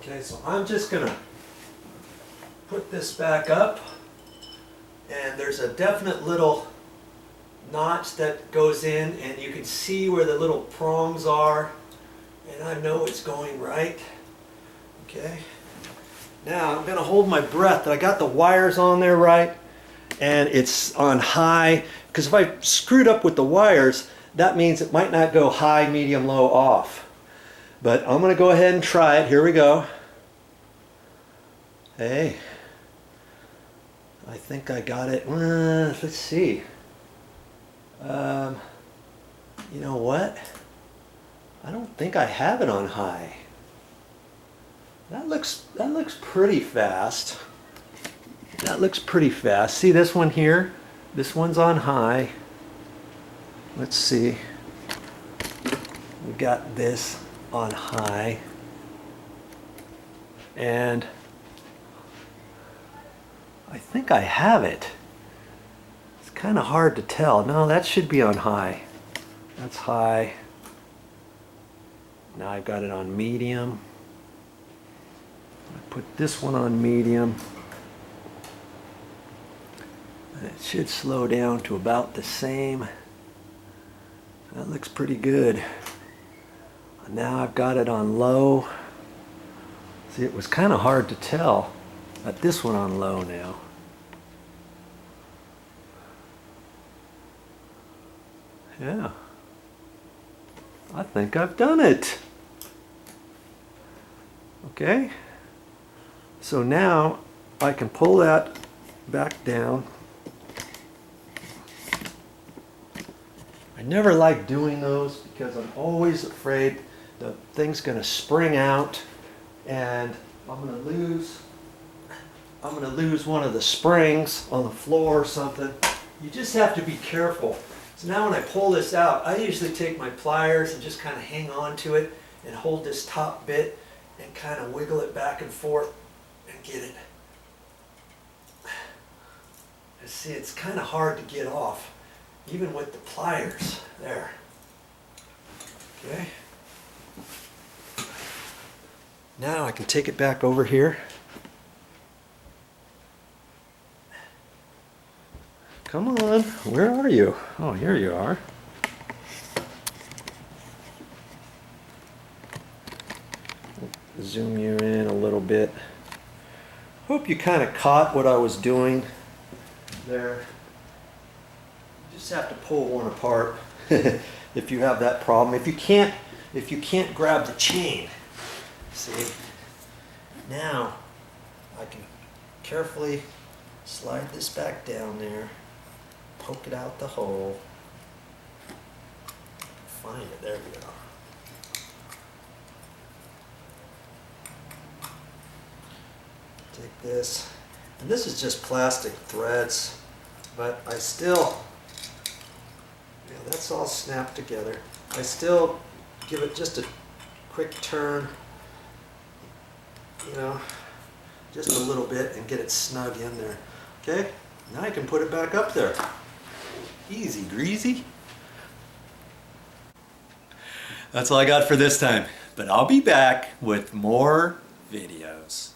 Okay, so I'm just gonna put this back up, and there's a definite little notch that goes in, and you can see where the little prongs are, and I know it's going right. Okay, now I'm gonna hold my breath that I got the wires on there right, and it's on high, because if I screwed up with the wires, that means it might not go high, medium, low, off. But I'm gonna go ahead and try it. Here we go. Hey, I think I got it. Let's see. You know what? I don't think I have it on high. That looks pretty fast. That looks pretty fast. See this one here? This one's on high. Let's see. We got this on high. And I think I have it. It's kind of hard to tell. No, that should be on high. That's high. Now I've got it on medium. I put this one on medium. And it should slow down to about the same. That looks pretty good. Now I've got it on low. See, it was kind of hard to tell. Got this one on low now. Yeah. I think I've done it. Okay. So now I can pull that back down. I never like doing those because I'm always afraid the thing's going to spring out and I'm going to lose one of the springs on the floor or something. You just have to be careful. So now when I pull this out, I usually take my pliers and just kind of hang on to it and hold this top bit and kind of wiggle it back and forth and get it. And see, it's kind of hard to get off, even with the pliers. There. Okay. Now I can take it back over here. Come on, where are you? Oh, here you are. Zoom you in a little bit. Hope you kind of caught what I was doing there. You just have to pull one apart if you have that problem. If you can't grab the chain, see? Now I can carefully slide this back down there. Poke it out the hole. Find it, there we go. Take this, and this is just plastic threads, but I still, yeah, that's all snapped together. I still give it just a quick turn, you know, just a little bit and get it snug in there. Okay, now I can put it back up there. Easy greasy. That's all I got for this time, but I'll be back with more videos.